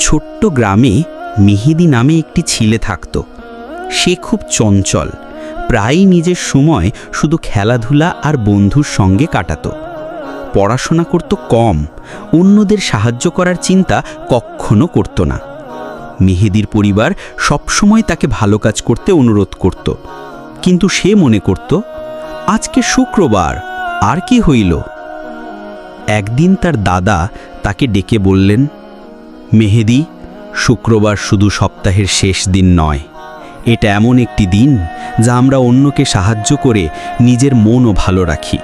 ছোট্ট গ্রামে মেহেদি নামে একটি ছেলে থাকত। সে খুব চঞ্চল, প্রায়ই নিজের সময় শুধু খেলাধুলা আর বন্ধুর সঙ্গে কাটাতো। পড়াশোনা করত কম, অন্যদের সাহায্য করার চিন্তা কখনো করত না। মেহেদির পরিবার সবসময় তাকে ভালো কাজ করতে অনুরোধ করত, কিন্তু সে মনে করত আজকে শুক্রবার, আর কি হইল। একদিন তার দাদা তাকে ডেকে বললেন, মেহেদি, শুক্রবার শুধু সপ্তাহের শেষ দিন নয়, এটা এমন একটি দিন যা আমরা অন্যকে সাহায্য করে নিজের মনও ভালো রাখি।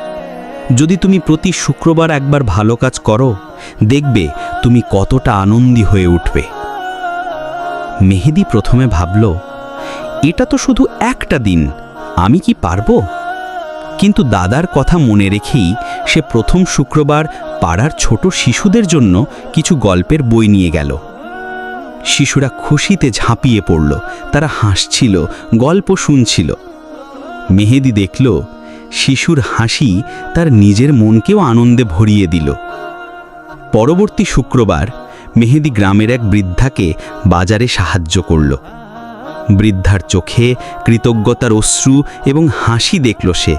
যদি তুমি প্রতি শুক্রবার একবার ভালো কাজ করো, দেখবে তুমি কতটা আনন্দী হয়ে উঠবে। মেহেদি প্রথমে ভাবল, এটা তো শুধু একটা দিন, আমি কি পারবো? কিন্তু দাদার কথা মনে রেখেই সে প্রথম শুক্রবার পাড়ার ছোট শিশুদের জন্য কিছু গল্পের বই নিয়ে গেল। শিশুরা খুশিতে ঝাঁপিয়ে পড়ল, তারা হাসছিল, গল্প শুনছিল। মেহেদি দেখল শিশুর হাসি তার নিজের মনকেও আনন্দে ভরিয়ে দিল। পরবর্তী শুক্রবার মেহেদি গ্রামের এক বৃদ্ধাকে বাজারে সাহায্য করল। বৃদ্ধার চোখে কৃতজ্ঞতার অশ্রু এবং হাসি দেখল সে।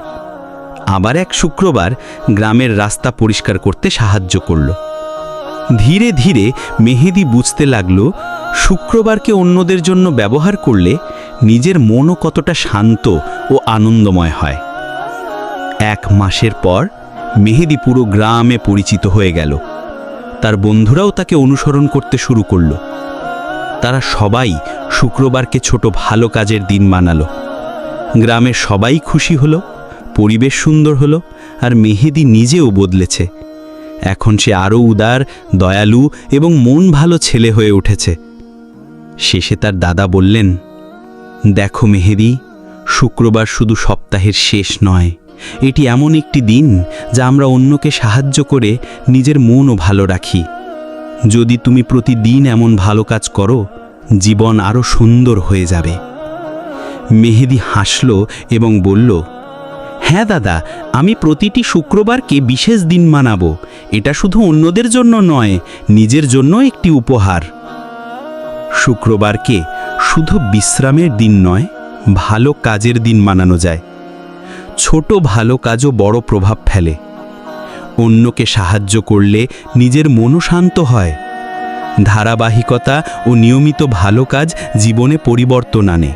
আবার এক শুক্রবার গ্রামের রাস্তা পরিষ্কার করতে সাহায্য করল। ধীরে ধীরে মেহেদি বুঝতে লাগল শুক্রবারকে অন্যদের জন্য ব্যবহার করলে নিজের মনও কতটা শান্ত ও আনন্দময় হয়। 1 মাসের পর মেহেদি পুরো গ্রামে পরিচিত হয়ে গেল। তার বন্ধুরাও তাকে অনুসরণ করতে শুরু করল। তারা সবাই শুক্রবারকে ছোট ভালো কাজের দিন বানালো। গ্রামের সবাই খুশি হলো, পরিবেশ সুন্দর হলো, আর মেহেদি নিজেও বদলেছে। এখন সে আরও উদার, দয়ালু এবং মন ভালো ছেলে হয়ে উঠেছে। শেষে তার দাদা বললেন, দেখো মেহেদি, শুক্রবার শুধু সপ্তাহের শেষ নয়, এটি এমন একটি দিন যা আমরা অন্যকে সাহায্য করে নিজের মনও ভালো রাখি। যদি তুমি প্রতিদিন এমন ভালো কাজ করো, জীবন আরও সুন্দর হয়ে যাবে। মেহেদি হাসল এবং বলল, হ্যাঁ দাদা, আমি প্রতিটি শুক্রবারকে বিশেষ দিন মানাবো। এটা শুধু অন্যদের জন্য নয়, নিজের জন্য একটি উপহার। শুক্রবারকে শুধু বিশ্রামের দিন নয়, ভালো কাজের দিন মানানো যায়। ছোট ভালো কাজও বড় প্রভাব ফেলে। অন্যকে সাহায্য করলে নিজের মনও শান্ত হয়। ধারাবাহিকতা ও নিয়মিত ভালো কাজ জীবনে পরিবর্তন আনে।